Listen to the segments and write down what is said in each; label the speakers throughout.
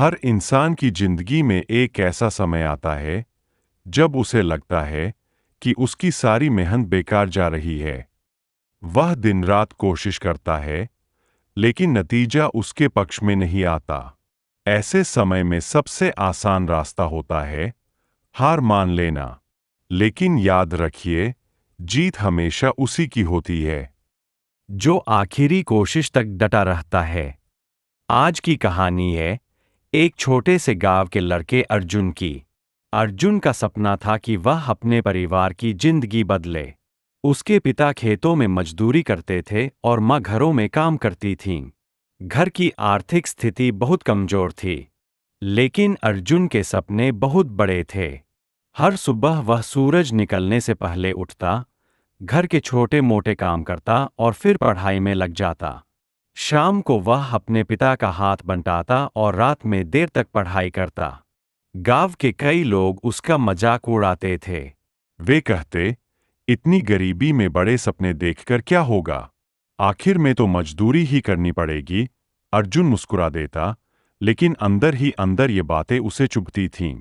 Speaker 1: हर इंसान की जिंदगी में एक ऐसा समय आता है जब उसे लगता है कि उसकी सारी मेहनत बेकार जा रही है। वह दिन रात कोशिश करता है, लेकिन नतीजा उसके पक्ष में नहीं आता। ऐसे समय में सबसे आसान रास्ता होता है हार मान लेना। लेकिन याद रखिए, जीत हमेशा उसी की होती है
Speaker 2: जो आखिरी कोशिश तक डटा रहता है। आज की कहानी है एक छोटे से गांव के लड़के अर्जुन की। अर्जुन का सपना था कि वह अपने परिवार की जिंदगी बदले। उसके पिता खेतों में मजदूरी करते थे और माँ घरों में काम करती थीं। घर की आर्थिक स्थिति बहुत कमजोर थी, लेकिन अर्जुन के सपने बहुत बड़े थे। हर सुबह वह सूरज निकलने से पहले उठता, घर के छोटे मोटे काम करता और फिर पढ़ाई में लग जाता। शाम को वह अपने पिता का हाथ बंटाता और रात में देर तक पढ़ाई करता। गांव के कई लोग उसका मजाक उड़ाते थे।
Speaker 1: वे कहते, इतनी गरीबी में बड़े सपने देखकर क्या होगा, आखिर में तो मजदूरी ही करनी पड़ेगी। अर्जुन मुस्कुरा देता, लेकिन अंदर ही अंदर ये बातें उसे चुभती थीं।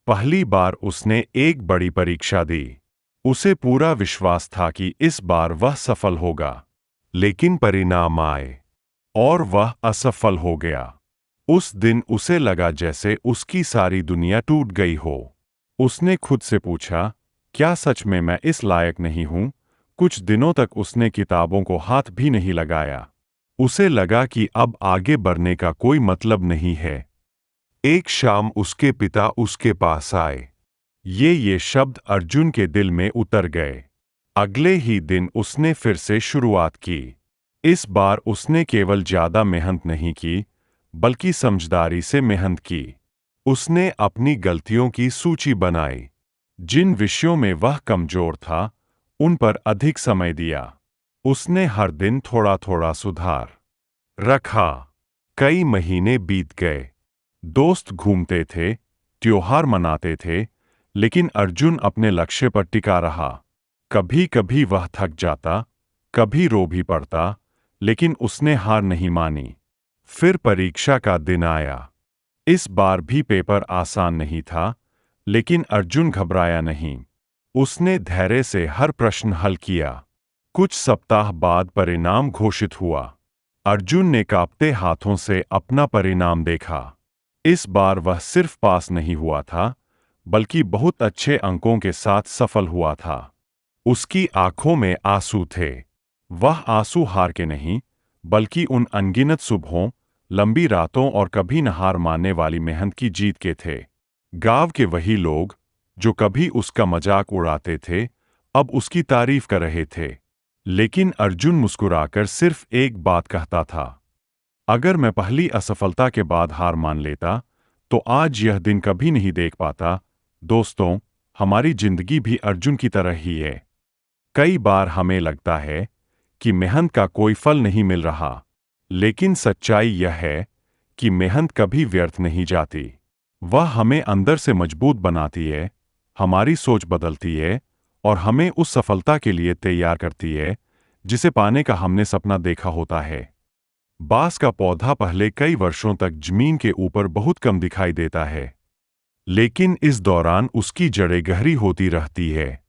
Speaker 1: पहली बार उसने एक बड़ी परीक्षा दी। उसे पूरा विश्वास था कि इस बार वह सफल होगा, लेकिन परिणाम आए और वह असफल हो गया। उस दिन उसे लगा जैसे उसकी सारी दुनिया टूट गई हो। उसने खुद से पूछा, क्या सच में मैं इस लायक नहीं हूं? कुछ दिनों तक उसने किताबों को हाथ भी नहीं लगाया। उसे लगा कि अब आगे बढ़ने का कोई मतलब नहीं है। एक शाम उसके पिता उसके पास आए। ये शब्द अर्जुन के दिल में उतर गए। अगले ही दिन उसने फिर से शुरुआत की। इस बार उसने केवल ज्यादा मेहनत नहीं की, बल्कि समझदारी से मेहनत की। उसने अपनी गलतियों की सूची बनाई। जिन विषयों में वह कमजोर था, उन पर अधिक समय दिया। उसने हर दिन थोड़ा थोड़ा सुधार रखा। कई महीने बीत गए। दोस्त घूमते थे, त्योहार मनाते थे, लेकिन अर्जुन अपने लक्ष्य पर टिका रहा। कभी कभी वह थक जाता, कभी रो भी पड़ता, लेकिन उसने हार नहीं मानी। फिर परीक्षा का दिन आया। इस बार भी पेपर आसान नहीं था, लेकिन अर्जुन घबराया नहीं। उसने धैर्य से हर प्रश्न हल किया। कुछ सप्ताह बाद परिणाम घोषित हुआ। अर्जुन ने कांपते हाथों से अपना परिणाम देखा। इस बार वह सिर्फ पास नहीं हुआ था, बल्कि बहुत अच्छे अंकों के साथ सफल हुआ था। उसकी आंखों में आंसू थे। वह आंसू हार के नहीं, बल्कि उन अनगिनत सुबहों, लंबी रातों और कभी न हार मानने वाली मेहनत की जीत के थे। गांव के वही लोग जो कभी उसका मजाक उड़ाते थे, अब उसकी तारीफ कर रहे थे। लेकिन अर्जुन मुस्कुराकर सिर्फ एक बात कहता था, अगर मैं पहली असफलता के बाद हार मान लेता, तो आज यह दिन कभी नहीं देख पाता। दोस्तों, हमारी जिंदगी भी अर्जुन की तरह ही है। कई बार हमें लगता है कि मेहनत का कोई फल नहीं मिल रहा, लेकिन सच्चाई यह है कि मेहनत कभी व्यर्थ नहीं जाती। वह हमें अंदर से मजबूत बनाती है, हमारी सोच बदलती है और हमें उस सफलता के लिए तैयार करती है जिसे पाने का हमने सपना देखा होता है। बांस का पौधा पहले कई वर्षों तक जमीन के ऊपर बहुत कम दिखाई देता है, लेकिन इस दौरान उसकी जड़ें गहरी होती रहती है।